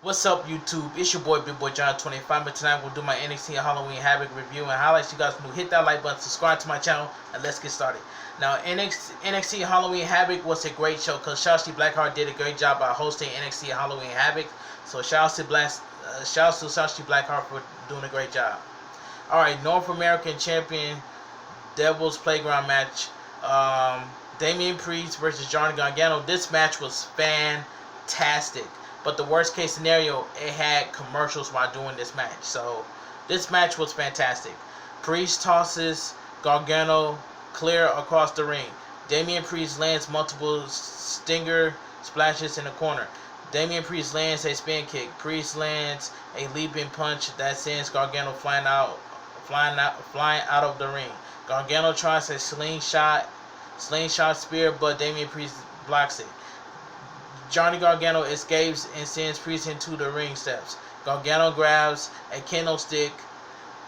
What's up, YouTube? It's your boy, Big Boy John 25. But tonight we'll do my Nxt Halloween Havoc review and highlights. You guys new, hit that like button, subscribe to my channel, and let's get started. Now, NXT Halloween Havoc was a great show because Shotzi Blackheart did a great job by hosting NXT Halloween Havoc. So shouts to Shotzi Blackheart for doing a great job. All right, North American Champion Devil's Playground match. Damian Priest versus Johnny Gargano. This match was fantastic. But the worst case scenario, it had commercials while doing this match. So this match was fantastic. Priest tosses Gargano clear across the ring. Damian Priest lands multiple stinger splashes in the corner. Damian Priest lands a spin kick. Priest lands a leaping punch that sends Gargano flying out of the ring. Gargano tries a slingshot spear, but Damian Priest blocks it. Johnny Gargano escapes and sends Priest into the ring steps. Gargano grabs a kendo stick.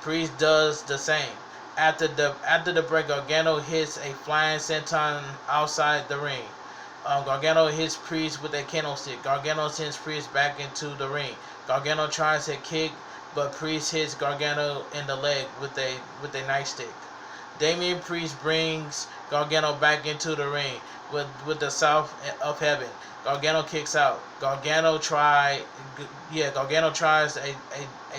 Priest does the same. After the break, Gargano hits a flying senton outside the ring. Gargano hits Priest with a kendo stick. Gargano sends Priest back into the ring. Gargano tries a kick, but Priest hits Gargano in the leg with a nightstick. Damian Priest brings Gargano back into the ring with the South of Heaven. Gargano kicks out. Gargano tries a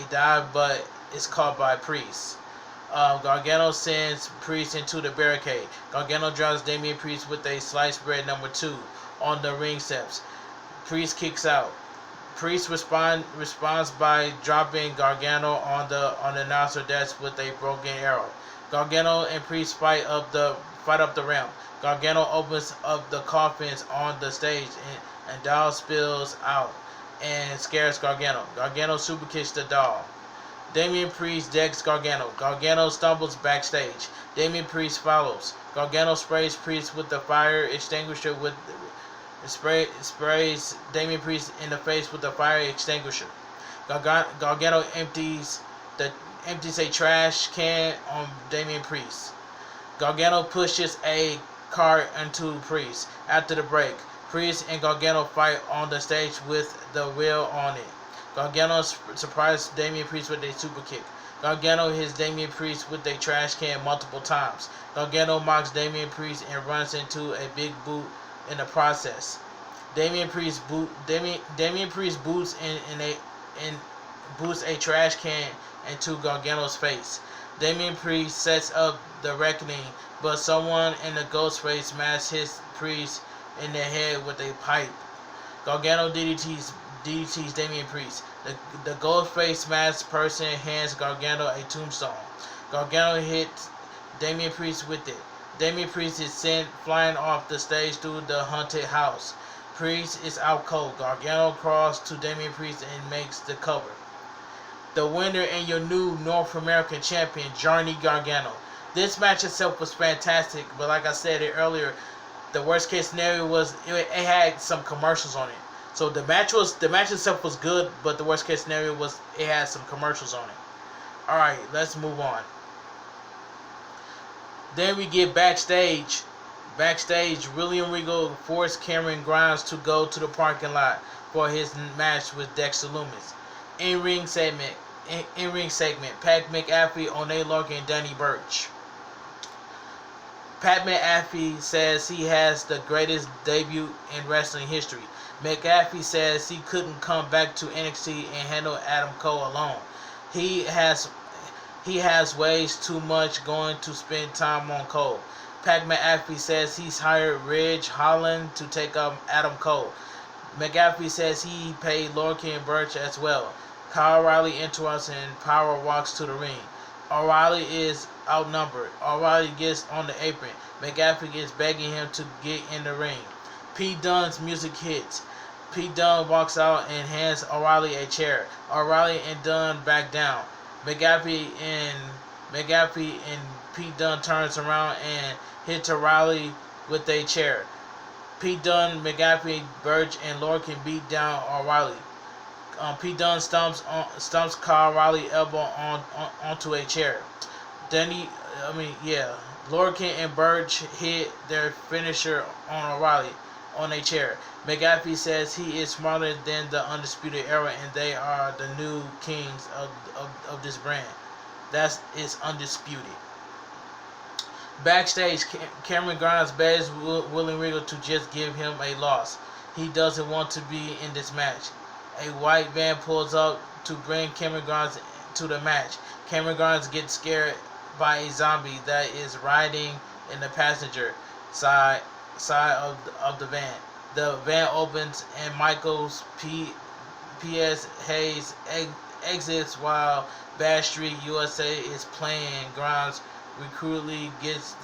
dive, but it's caught by Priest. Gargano sends Priest into the barricade. Gargano drives Damian Priest with a sliced bread number 2 on the ring steps. Priest kicks out. Priest responds by dropping Gargano on the announcer desk with a broken arrow. Gargano and Priest fight up the ramp. Gargano opens up the coffins on the stage and doll spills out and scares Gargano. Gargano super kicks the doll. Damian Priest decks Gargano. Gargano stumbles backstage. Damian Priest follows. Gargano sprays Priest with the fire extinguisher sprays Damian Priest in the face with the fire extinguisher. Gargano empties a trash can on Damian Priest. Gargano pushes a cart into Priest. After the break, Priest and Gargano fight on the stage with the wheel on it. Gargano surprises Damian Priest with a super kick. Gargano hits Damian Priest with a trash can multiple times. Gargano mocks Damian Priest and runs into a big boot in the process. Damian Priest boots boots a trash can into Gargano's face. Damian Priest sets up the reckoning, but someone in the ghost face mask hits Priest in the head with a pipe. Gargano DDTs Damian Priest. The ghost face masked person hands Gargano a tombstone. Gargano hits Damian Priest with it. Damian Priest is sent flying off the stage through the haunted house. Priest is out cold. Gargano crawls to Damian Priest and makes the cover. The winner and your new North American champion, Johnny Gargano. This match itself was fantastic, but like I said it earlier, the worst case scenario was it had some commercials on it. So the match itself was good, but the worst case scenario was it had some commercials on it. All right, let's move on. Then we get backstage. Backstage, William Regal forced Cameron Grimes to go to the parking lot for his match with Dexter Lumis. In-ring segment. Pat McAfee, Oney Lorcan, and Danny Burch. Pat McAfee says he has the greatest debut in wrestling history. McAfee says he couldn't come back to NXT and handle Adam Cole alone. He has weighs too much going to spend time on Cole. Pat McAfee says he's hired Ridge Holland to take up Adam Cole. McAfee says he paid Lorcan and Burch as well. Kyle O'Reilly interrupts and power walks to the ring. O'Reilly is outnumbered. O'Reilly gets on the apron. McAfee is begging him to get in the ring. Pete Dunne's music hits. Pete Dunne walks out and hands O'Reilly a chair. O'Reilly and Dunne back down. McAfee and Pete Dunne turns around and hits O'Reilly with a chair. Pete Dunne, McAfee, Burch, and Lorcan beat down O'Reilly. Pete Dunne stumps Kyle O'Reilly elbow onto a chair. Lorcan and Burch hit their finisher on O'Reilly. on a chair. McAfee says he is smarter than the Undisputed Era and they are the new kings of this brand. That is undisputed. Backstage, Cameron Grimes begs William Regal to just give him a loss. He doesn't want to be in this match. A white van pulls up to bring Cameron Grimes to the match. Cameron Grimes gets scared by a zombie that is riding in the passenger side of the van. The van opens and Michaels P.S. Hayes exits while Bad Street USA is playing. Grimes repeatedly gets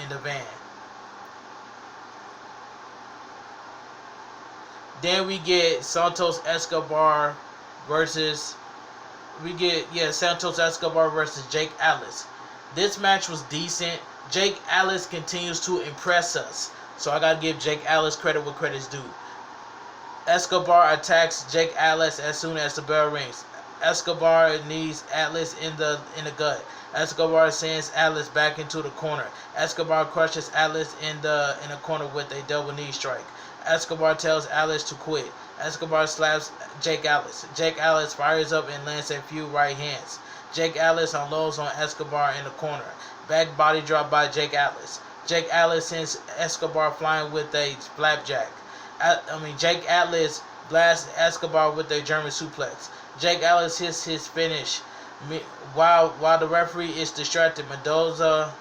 in the van. Then we get Santos Escobar versus Jake Atlas. This match was decent. Jake Atlas continues to impress us. So I gotta give Jake Atlas credit where credit's due. Escobar attacks Jake Atlas as soon as the bell rings. Escobar knees Atlas in the gut. Escobar sends Atlas back into the corner. Escobar crushes Atlas in the corner with a double knee strike. Escobar tells Atlas to quit. Escobar slaps Jake Atlas. Jake Atlas fires up and lands a few right hands. Jake Atlas unloads on Escobar in the corner. Back body drop by Jake Atlas. Jake Atlas sends Escobar flying with a flapjack. Jake Atlas blasts Escobar with a German suplex. Jake Atlas hits his finish. While the referee is distracted, Mendoza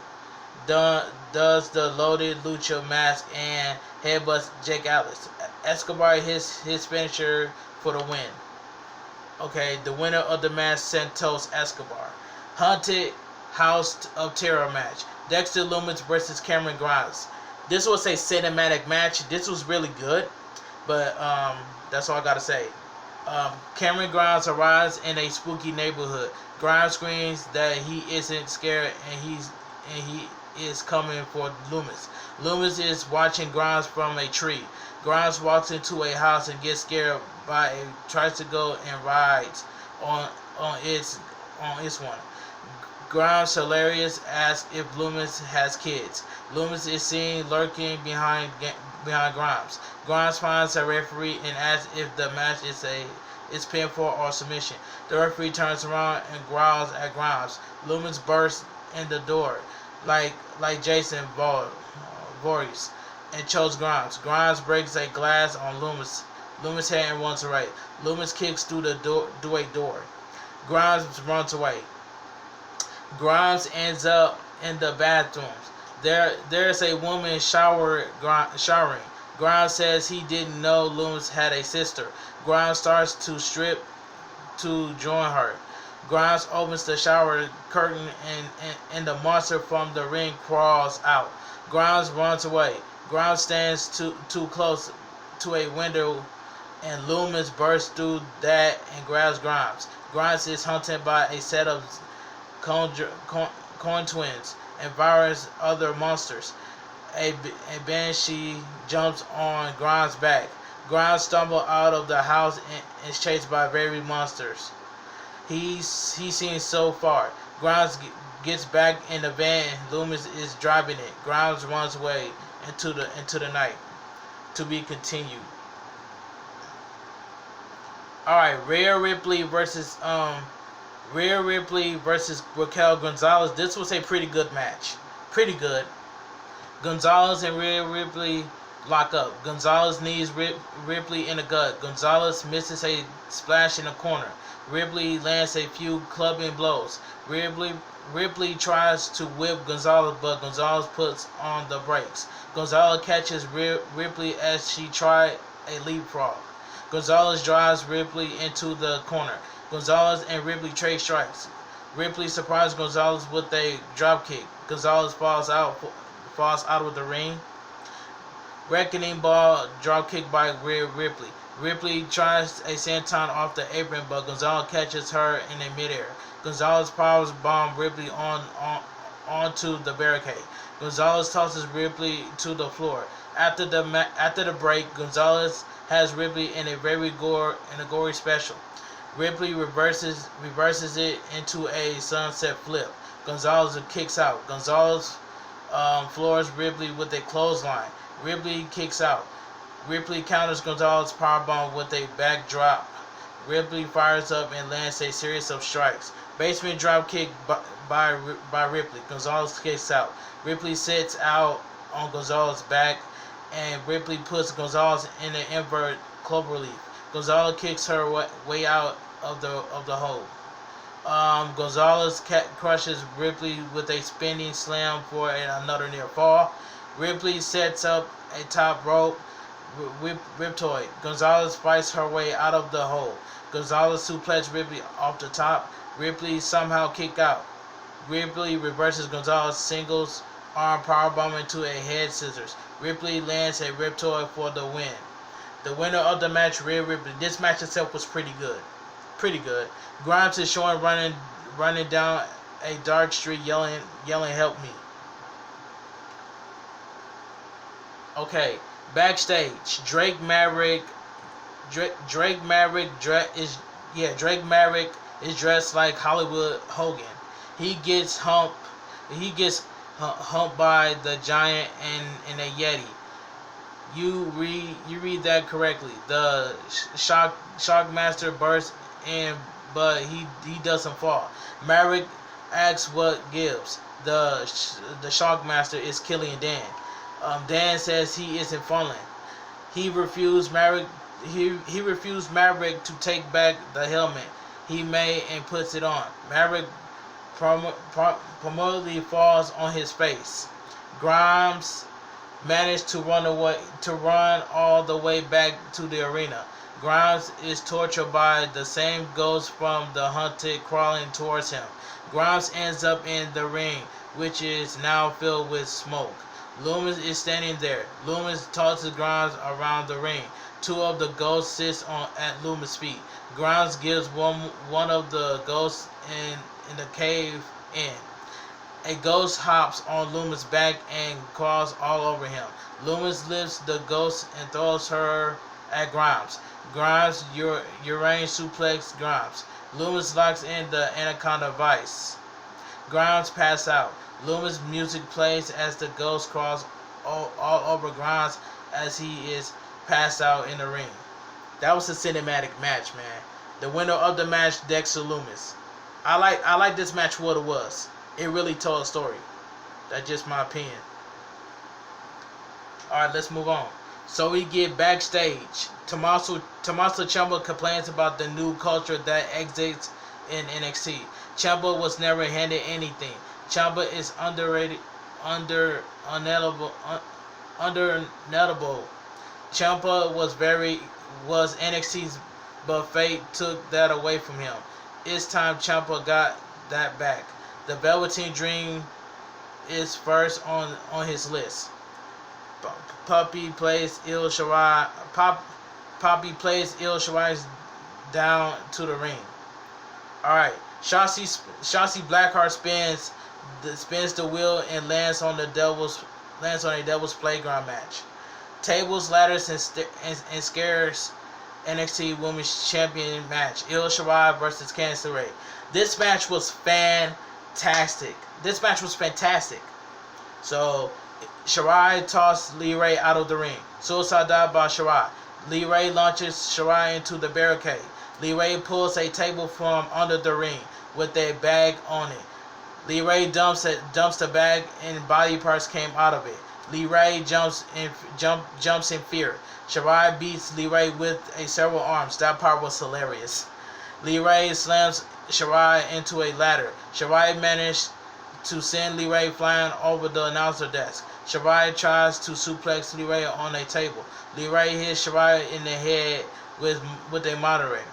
does the loaded lucha mask and headbutts Jake Atlas. Escobar hits his finisher for the win. Okay, the winner of the match, Santos Escobar. Haunted House of Terror match. Dexter Lumis versus Cameron Grimes. This was a cinematic match. This was really good, but that's all I gotta say. Cameron Grimes arrives in a spooky neighborhood. Grimes screams that he isn't scared and he is coming for Lumis. Lumis is watching Grimes from a tree. Grimes walks into a house and gets scared by a tricycle and rides on its one. Grimes, hilarious, asks if Lumis has kids. Lumis is seen lurking behind Grimes. Grimes finds a referee and asks if the match is pinfall or submission. The referee turns around and growls at Grimes. Lumis bursts in the door like Jason Voorhees and chokes Grimes. Grimes breaks a glass on Lumis. Lumis' head and runs away. Lumis kicks through a door. Grimes runs away. Grimes ends up in the bathrooms. There's a woman showering. Grimes says he didn't know Lumis had a sister. Grimes starts to strip to join her. Grimes opens the shower curtain and the monster from the ring crawls out. Grimes runs away. Grimes stands too close to a window and Lumis bursts through that and grabs Grimes. Grimes is hunted by a set of coin twins and various other monsters. A banshee jumps on Grimes' back. Grimes stumbles out of the house and is chased by various monsters. He's seen so far. Grimes gets back in the van. Lumis is driving it. Grimes runs away into the night. To be continued. Alright, Rhea Ripley versus Raquel Gonzalez. This was a pretty good match. Pretty good. Gonzalez and Rhea Ripley lock up. Gonzalez knees Ripley in the gut. Gonzalez misses a splash in the corner. Ripley lands a few clubbing blows. Ripley tries to whip Gonzalez, but Gonzalez puts on the brakes. Gonzalez catches Ripley as she tried a leapfrog. Gonzalez drives Ripley into the corner. Gonzalez and Ripley trade strikes. Ripley surprises Gonzalez with a dropkick. Gonzalez falls out of the ring. Reckoning ball dropkick by Ripley. Ripley tries a senton off the apron, but Gonzalez catches her in midair. Gonzalez powers bomb Ripley onto the barricade. Gonzalez tosses Ripley to the floor. After the break, Gonzalez has Ripley in a very gory special. Ripley reverses it into a sunset flip. Gonzalez kicks out. Gonzalez floors Ripley with a clothesline. Ripley kicks out. Ripley counters Gonzalez's powerbomb with a backdrop. Ripley fires up and lands a series of strikes. Basement drop kick by Ripley. Gonzalez kicks out. Ripley sits out on Gonzalez's back, and Ripley puts Gonzalez in an invert cloverleaf. Gonzalez kicks her way out of the hole. Gonzalez crushes Ripley with a spinning slam for another near fall. Ripley sets up a top rope riptide. Gonzalez fights her way out of the hole. Gonzalez suplexes Ripley off the top. Ripley somehow kick out. Ripley reverses Gonzalez singles arm powerbomb into a head scissors. Ripley lands a riptide for the win. The winner of the match, Rhea Ripley. This match itself was pretty good. Grimes is showing running down a dark street yelling help me. Okay, backstage, Drake Maverick is dressed like Hollywood Hogan. He gets humped by the Giant and a Yeti. You read that correctly. The Shockmaster bursts in, but he doesn't fall. Maverick asks what gives. The Shockmaster is Killian Dan. Dan says he isn't falling. He refused Maverick to take back the helmet he made and puts it on. Maverick promptly falls on his face. Grimes managed to run all the way back to the arena. Grimes is tortured by the same ghost from the Hunted crawling towards him. Grimes ends up in the ring, which is now filled with smoke. Lemis is standing there. Lemis tosses Grimes around the ring. Two of the ghosts sit at Lemis' feet. Grimes gives one of the ghosts in the cave in. A ghost hops on Lemis' back and crawls all over him. Lemis lifts the ghost and throws her at Grimes. Grimes Urain suplex Grimes. Lemis locks in the Anaconda Vice. Grimes pass out. Lemis' music plays as the ghost crawls all over Grimes as he is passed out in the ring. That was a cinematic match, man. The winner of the match, Dexter Lumis. I like this match for what it was. It really told a story. That's just my opinion. Alright, let's move on. So we get backstage. Tommaso Ciampa complains about the new culture that exists in NXT. Ciampa was never handed anything. Ciampa is undeniable. Ciampa was NXT's, but fate took that away from him. It's time Ciampa got that back. The Velveteen Dream is first on his list. Poppy plays Il Shirai down to the ring. Alright, Shotzi Blackheart spins the wheel and lands on a Devil's Playground match. Tables, ladders, and scares NXT Women's Champion match. Il Shirai versus Candice LeRae. This match was fantastic. So, Shirai tossed LeRae out of the ring. Suicide dive by Shirai. LeRae launches Shirai into the barricade. LeRae pulls a table from under the ring with a bag on it. LeRae dumps the bag and body parts came out of it. LeRae jumps in fear. Shirai beats LeRae with several arms. That part was hilarious. LeRae slams Shirai into a ladder. Shirai managed to send LeRae flying over the announcer desk. Shirai tries to suplex LeRae on a table. LeRae hits Shirai in the head with a moderator.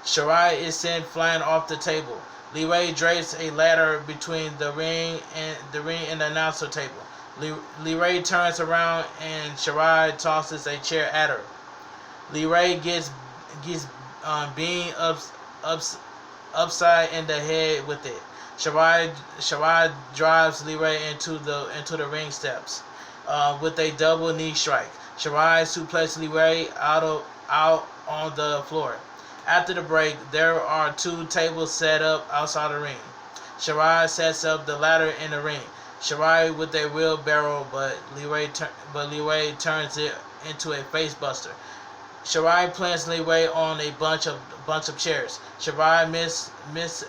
Shirai is sent flying off the table. LeRae drapes a ladder between the ring and the announcer table. LeRae turns around and Shirai tosses a chair at her. LeRae gets beamed upside in the head with it. Shirai drives LeRae into the ring steps with a double knee strike. Shirai suplexes LeRae out on the floor. After the break, there are two tables set up outside the ring. Shirai sets up the ladder in the ring. Shirai with a wheelbarrow, but Leeway turns it into a facebuster. Shirai plants Leeway on a bunch of chairs. Shirai miss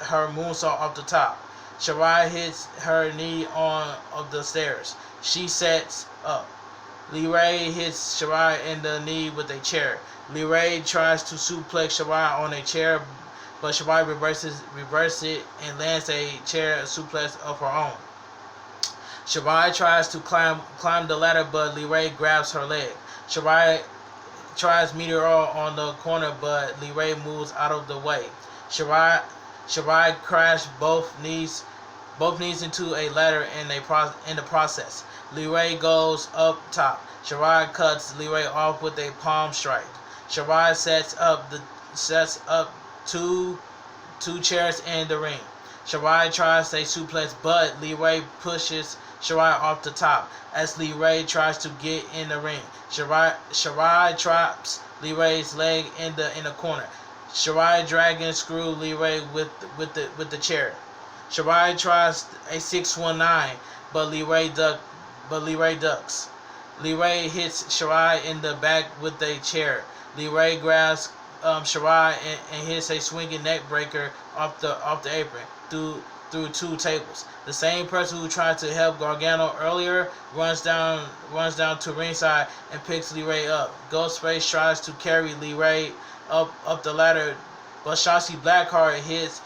her moonsault off the top. Shirai hits her knee on of the stairs. She sets up. Leeway hits Shirai in the knee with a chair. Leeway tries to suplex Shirai on a chair, but Shirai reverses it and lands a chair suplex of her own. Shirai tries to climb the ladder, but Leeway grabs her leg. Shirai tries Meteor on the corner, but Leeway moves out of the way. Shirai crashed both knees into a ladder in the process. Leeway goes up top. Shirai cuts Leeway off with a palm strike. Shirai sets up two chairs in the ring. Shirai tries a suplex, but Leeway pushes Shirai off the top as Leeway tries to get in the ring. Shirai traps Leeway's leg in the corner. Shirai dragon screw Leeway with the chair. Shirai tries a 619, but Leeway ducks. Leeway hits Shirai in the back with a chair. Leeway grabs Shirai and hits a swinging neck breaker off the apron through two tables. The same person who tried to help Gargano earlier runs down to ringside and picks Leeway up. Ghostface tries to carry Leeway up the ladder, but Shotzi Blackheart hits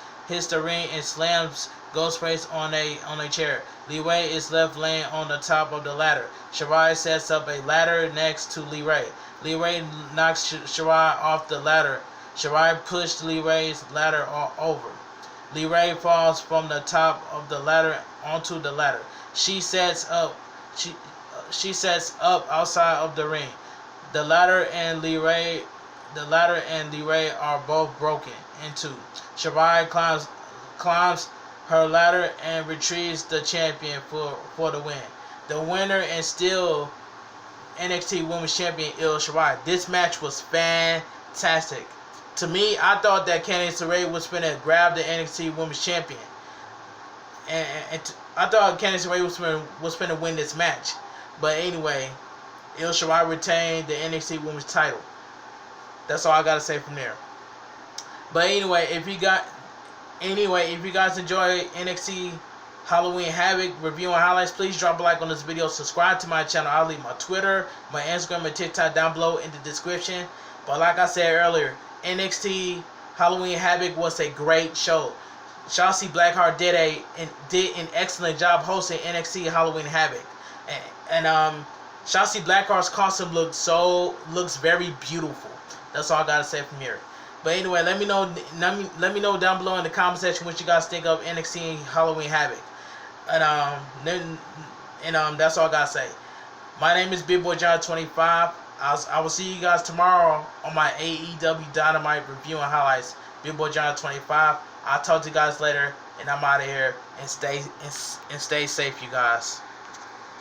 the ring and slams Ghostface on a chair. Leeway is left laying on the top of the ladder. Shirai sets up a ladder next to Leeway. Leeway knocks Shirai off the ladder. Shirai pushed Leeway's ladder over. Leeway falls from the top of the ladder onto the ladder. She sets up outside of the ring. The ladder and Leeway are both broken in two. Shirai climbs her ladder and retrieves the champion for the win. The winner and still NXT Women's Champion Io Shirai. This match was fantastic. To me, I thought that Candice LeRae was going to grab the NXT Women's Champion. And I thought Candice LeRae was going to win this match. But anyway, Io Shirai retained the NXT Women's title. That's all I got to say from there. But anyway, if you guys enjoy NXT Halloween Havoc review and highlights, please drop a like on this video. Subscribe to my channel. I'll leave my Twitter, my Instagram, and TikTok down below in the description. But like I said earlier, NXT Halloween Havoc was a great show. Shotzi Blackheart did an excellent job hosting NXT Halloween Havoc, and Shotzi Blackheart's costume looks very beautiful. That's all I gotta say from here. But anyway, let me know down below in the comment section what you guys think of NXT Halloween Havoc. And that's all I gotta say. My name is Big Boy John 25. I will see you guys tomorrow on my AEW Dynamite review and highlights. Big Boy John 25. I'll talk to you guys later, and I'm out of here. And stay safe, you guys.